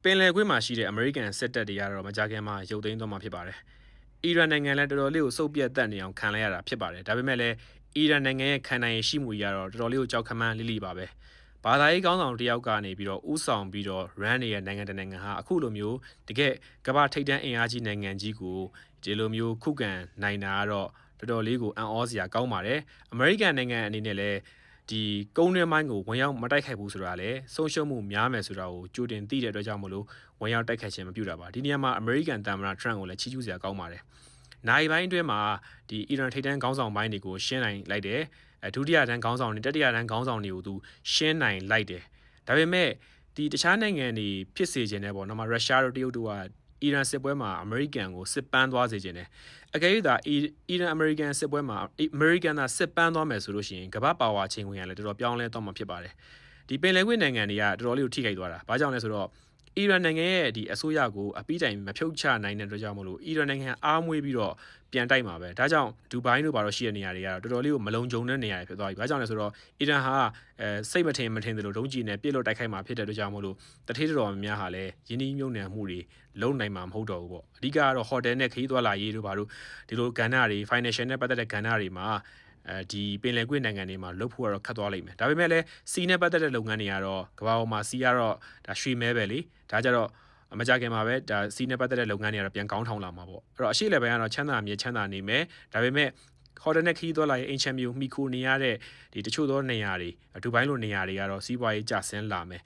ပင်လယ်ကွေ့မှာရှိတဲ့အမေရိကန်စစ်တပ်တွေကတော့မကြာခင်မှာရုပ်သိမ်းသွားမှာဖြစ်ပါတယ်။အီရန်နိုင်ငံလည်းတော်တော်လေးကိုစုပ်ပြတ်တက်နေအောင်ခံလိုက်ရတာဖြစ်ပါတယ်။ဒါပေမဲ့လည်းအီရန်နိုင်ငံရဲ့ခံနိုင်ရရှိမှုကြီးကတော့တော်တော်လေးကိုကြောက်ခမန်းလိလိပါပဲ။ဘာသာရေးကောင်းဆောင်တယောက်ကနေပြီးတော့ဥဆောင်ပြီးတော့ run နေတဲ့နိုင်ငံတနိုင်ငံဟာအခုလိုမျိုးတကယ်ကမ္ဘာထိပ်တန်းအင်အားကြီးနိုင်ငံကြီးကိုဒီလိုမျိုးခုခံနိုင်တာကတော့တော်တော်လေးကိုအံ့ဩစရာကောင်းပါတယ်။အမေရိကန်နိုင်ငံအနေနဲ့လည်းဒီကုန်းတွင်းမိုင်းကိုဝင်ရောက်မတိုက်ခိုက်ဘူးဆိုတာလည်းဆုံးရှုံးမှုများမယ်ဆိုတာကိုကြိုတင်သိတဲ့အတွက်ကြောင့်မလို့ဝင်ရောက်တိုက်ခိုက်ခြင်းမပြုတာပါဒီနေရာမှာအမေရိကန်သမ္မတထရန့်ကိုလည်းချီးကျူးစရာကောင်းပါတယ်နိုင်ပိုင်းအတွင်းမှာဒီအီရန်ထိပ်တန်းခေါင်းဆောင်ပိုင်းတွေကိုရှင်းနိုင်လိုက်တယ်ဒုတိယတန်းခေါင်းဆောင်တွေတတိယတန်းခေါင်းဆောင်တွေကိုသူရှင်းနိုင်လိုက်တယ်ဒါပေမဲ့ဒီတခြားနိုင်ငံတွေဖြစ်စေခြင်းနဲ့ပေါ့နော်ရုရှားတို့တရုတ်တို့ကအီရန်စစ်ပွဲမှာအမေရိကန်ကိုစစ်ပန်းသွားစေခြင်းနဲ့အကယ်၍သာအီရန်အမေရိကန်စစ်ပွဲမှာအမေရိကန်သာစစ်ပန်းသွားမယ်ဆိုလို့ရှိရင်ကမ္ဘာပါဝါချိန်ဝင်ရလဲတော်တော်ပြောင်းလဲသွားမှာဖြစ်ပါတယ်ဒီပင်လယ်ကွေ့နိုင်ငံတွေကတော်တော်လေးကိုထိခိုက်သွားတာဘာကြောင့်လဲဆိုတော့အီရန်နိုင်ငံရဲ့ဒီအစိုးရကိုအပိတိုင်မဖြုတ်ချနိုင်တဲ့အတွက်ကြောင့်မလို့အီရန်နိုင်ငံအားမွေးပြီးတော့ပြန်တိုက်မှာပဲဒါကြောင့်ဒူဘိုင်းတို့ဘာလို့ရှိတဲ့နေရာတွေကတော့တော်တော်လေးကိုမလုံခြုံတဲ့နေရာတွေဖြစ်သွားပြီဘာကြောင့်လဲဆိုတော့အီရန်ဟာစိတ်မထင်တယ်လို့ဒုံးကျည်နဲ့ပြစ်လို့တိုက်ခိုက်မှာဖြစ်တဲ့အတွက်ကြောင့်မလို့တထေးတော်များဟာလည်းယင်းနှီးမြုပ်နှံမှုတွေလုံနိုင်မှာမဟုတ်တော့ဘူးပေါ့အဓိကကတော့ဟိုတယ်နဲ့ခရီးသွားလာရေးတို့ဘာလို့ဒီလိုကဏ္ဍတွေ financial နဲ့ပတ်သက်တဲ့ကဏ္ဍတွေမှာဒီပင်လယ်ကွေ့နိုင်ငံတွေမှာလှုပ်ဖို့ကတော့ခတ်သွားလိမ့်မယ်ဒါပေမဲ့လည်းစီနဲ့ပတ်သက်တဲ့လုပ်ငန်းတွေကတော့ကမ္ဘာပေါ်မှာစီကတော့ဒါရွှေမဲပဲလေဒါကြတော့မကြခင်မှာပဲဒါစီနဲ့ပတ်သက်တဲ့လုပ်ငန်းတွေကတော့ပြန်ကောင်းထောင်လာမှာပေါ့အဲ့တော့အရှိလေပိုင်းကတော့ချမ်းသာမြေချမ်းသာနေမယ်ဒါပေမဲ့ဟိုတယ်နဲ့ခီးသွားလာရေးအင်ချမ်မျိုးမိခိုနေရတဲ့ဒီတချို့သောနေရာတွေဒူဘိုင်းလိုနေရာတွေကတော့စီးပွားရေးကျဆင်းလာမယ်